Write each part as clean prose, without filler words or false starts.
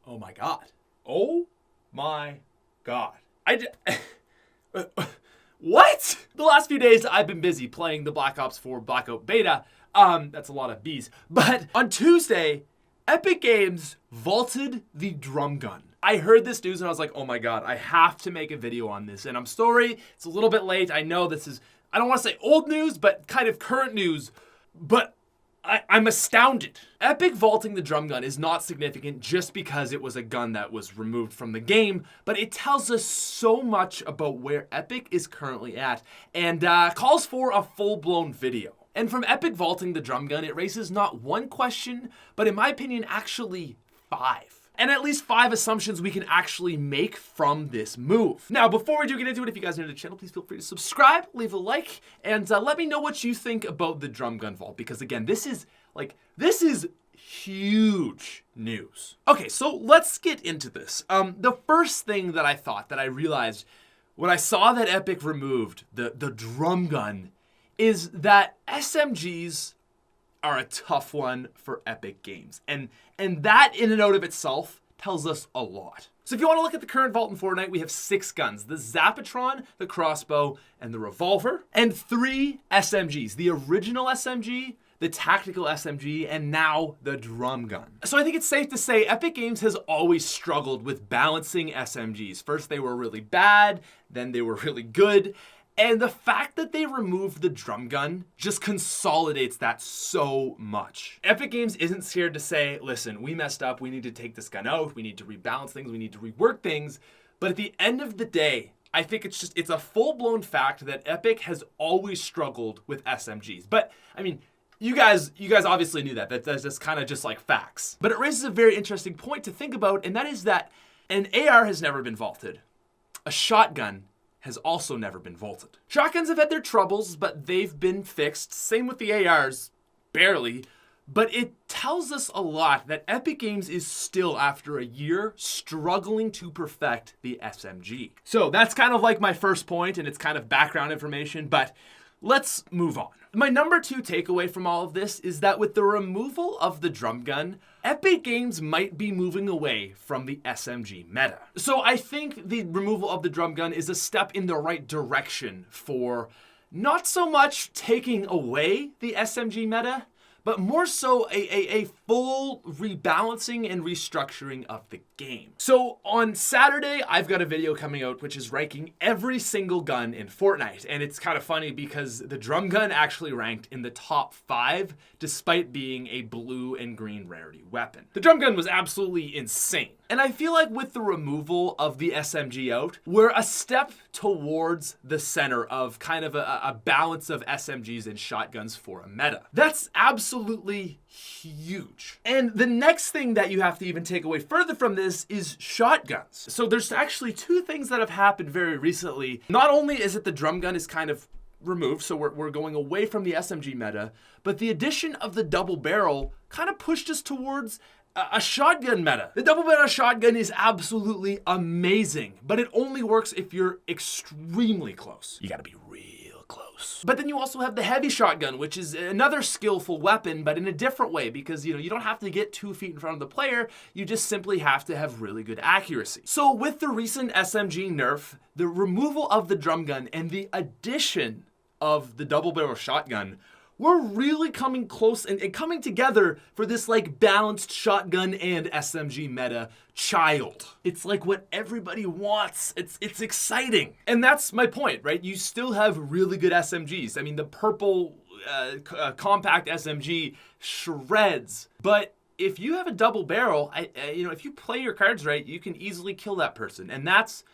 Oh my god. Oh my god. What? The last few days I've been busy playing the Black Ops 4 Blackout Beta. That's a lot of B's. But on Tuesday, Epic Games vaulted the drum gun. I heard this news and I was like, oh my god, I have to make a video on this. And I'm sorry, it's a little bit late. I know this is, I don't want to say old news, but kind of current news. But I'm astounded. Epic vaulting the drum gun is not significant just because it was a gun that was removed from the game, but it tells us so much about where Epic is currently at and calls for a full-blown video. And from Epic vaulting the drum gun, it raises not one question, but in my opinion, actually 5. And at least 5 assumptions we can actually make from this move. Now, before we do get into it, if you guys are new to the channel, please feel free to subscribe, leave a like, and let me know what you think about the drum gun vault. Because again, this is huge news. Okay, so let's get into this. The first thing that I realized when I saw that Epic removed the drum gun is that SMGs are a tough one for Epic Games. And that in and out of itself tells us a lot. So if you want to look at the current vault in Fortnite, we have 6 guns: the Zapatron, the crossbow, and the revolver, and 3 SMGs: the original SMG, the tactical SMG, and now the drum gun. So I think it's safe to say Epic Games has always struggled with balancing SMGs. First they were really bad, then they were really good. And the fact that they removed the drum gun just consolidates that so much. Epic Games isn't scared to say, listen, we messed up, we need to take this gun out, we need to rebalance things, we need to rework things. But at the end of the day, I think it's a full-blown fact that Epic has always struggled with SMGs. But, I mean, you guys obviously knew that. That's just kind of just like facts. But it raises a very interesting point to think about, and that is that an AR has never been vaulted. A shotgun has also never been vaulted. Shotguns have had their troubles, but they've been fixed. Same with the ARs, barely. But it tells us a lot that Epic Games is still, after a year, struggling to perfect the SMG. So that's kind of like my first point, and it's kind of background information, but let's move on. My number 2 takeaway from all of this is that with the removal of the drum gun, Epic Games might be moving away from the SMG meta. So I think the removal of the drum gun is a step in the right direction for not so much taking away the SMG meta, but more so a full rebalancing and restructuring of the game. So on Saturday, I've got a video coming out which is ranking every single gun in Fortnite. And it's kind of funny because the drum gun actually ranked in the top 5 despite being a blue and green rarity weapon. The drum gun was absolutely insane. And I feel like with the removal of the SMG out, we're a step towards the center of kind of a balance of SMGs and shotguns for a meta. That's absolutely huge. And the next thing that you have to even take away further from this is shotguns. So there's actually 2 things that have happened very recently. Not only is it the drum gun is kind of removed, so we're going away from the SMG meta, but the addition of the double barrel kind of pushed us towards a shotgun meta. The double barrel shotgun is absolutely amazing, but it only works if you're extremely close. You gotta be real close. But then you also have the heavy shotgun, which is another skillful weapon, but in a different way, because you don't have to get 2 feet in front of the player, you just simply have to have really good accuracy. So with the recent SMG nerf, the removal of the drum gun and the addition of the double barrel shotgun, we're really coming close and coming together for this like balanced shotgun and SMG meta child. It's like what everybody wants. It's exciting. And that's my point, right? You still have really good SMGs. I mean, the purple compact SMG shreds, but if you have a double barrel, if you play your cards right, you can easily kill that person. And that's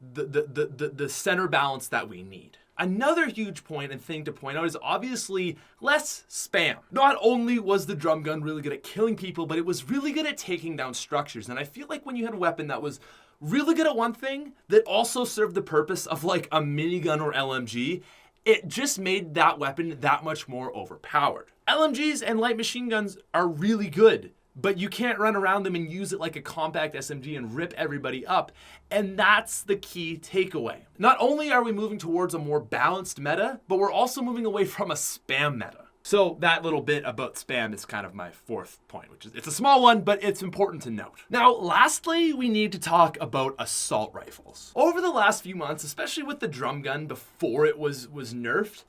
the center balance that we need. Another huge point and thing to point out is obviously less spam. Not only was the drum gun really good at killing people, but it was really good at taking down structures. And I feel like when you had a weapon that was really good at one thing that also served the purpose of like a minigun or LMG, it just made that weapon that much more overpowered. LMGs and light machine guns are really good, but you can't run around them and use it like a compact SMG and rip everybody up. And that's the key takeaway. Not only are we moving towards a more balanced meta, but we're also moving away from a spam meta. So that little bit about spam is kind of my fourth point, which is it's a small one, but it's important to note. Now, lastly, we need to talk about assault rifles. Over the last few months, especially with the drum gun before it was nerfed,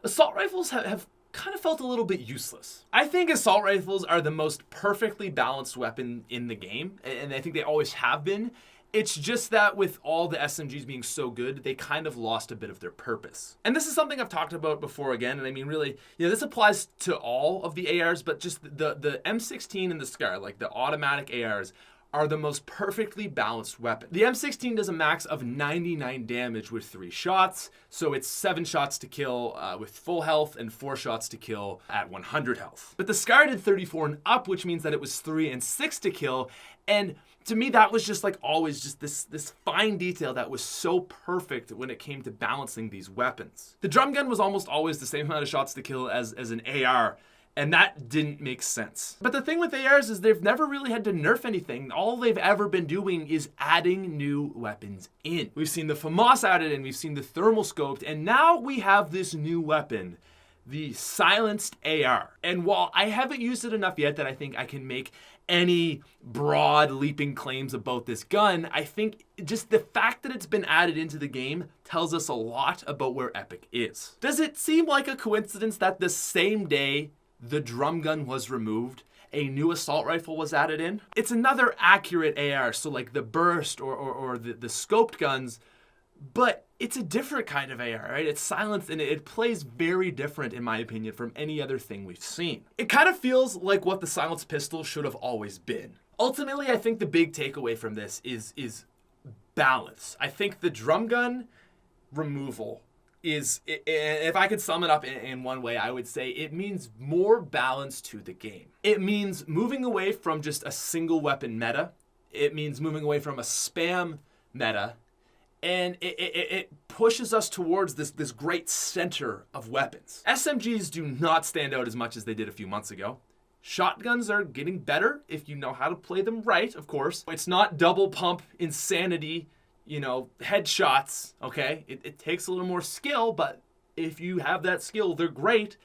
assault rifles have kind of felt a little bit useless. I think assault rifles are the most perfectly balanced weapon in the game, and I think they always have been. It's just that with all the SMGs being so good, they kind of lost a bit of their purpose. And this is something I've talked about before again, and I mean really, this applies to all of the ARs, but just the M16 and the SCAR, like the automatic ARs, are the most perfectly balanced weapon. The M16 does a max of 99 damage with 3 shots, so it's 7 shots to kill with full health and 4 shots to kill at 100 health. But the SCAR did 34 and up, which means that it was 3 and 6 to kill, and to me, that was just like always just this fine detail that was so perfect when it came to balancing these weapons. The drum gun was almost always the same amount of shots to kill as an AR, and that didn't make sense. But the thing with ARs is they've never really had to nerf anything. All they've ever been doing is adding new weapons in. We've seen the FAMAS added in, we've seen the thermal scoped, and now we have this new weapon, the silenced AR. And while I haven't used it enough yet that I think I can make any broad leaping claims about this gun, I think just the fact that it's been added into the game tells us a lot about where Epic is. Does it seem like a coincidence that the same day the drum gun was removed, a new assault rifle was added in? It's another accurate AR, so like the burst or the scoped guns, but it's a different kind of AR, right? It's silenced and it plays very different, in my opinion, from any other thing we've seen. It kind of feels like what the silenced pistol should have always been. Ultimately, I think the big takeaway from this is balance. I think the drum gun removal is, if I could sum it up in one way, I would say it means more balance to the game. It means moving away from just a single weapon meta. It means moving away from a spam meta. And it pushes us towards this great center of weapons. SMGs do not stand out as much as they did a few months ago. Shotguns are getting better if you know how to play them right, of course. It's not double pump insanity, headshots, okay? It takes a little more skill, but if you have that skill, they're great.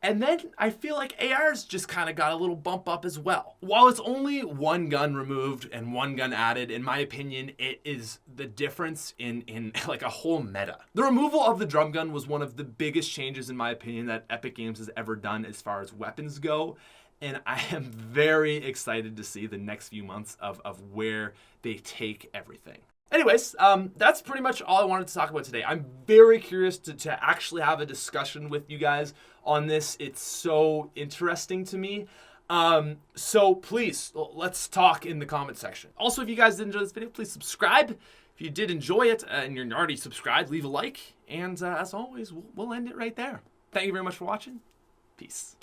And then I feel like ARs just kind of got a little bump up as well. While it's only one gun removed and one gun added, in my opinion, it is the difference in like a whole meta. The removal of the drum gun was one of the biggest changes, in my opinion, that Epic Games has ever done as far as weapons go. And I am very excited to see the next few months of where they take everything. Anyways, that's pretty much all I wanted to talk about today. I'm very curious to actually have a discussion with you guys on this. It's so interesting to me. So please, let's talk in the comment section. Also, if you guys did enjoy this video, please subscribe. If you did enjoy it and you're already subscribed, leave a like. And as always, we'll end it right there. Thank you very much for watching. Peace.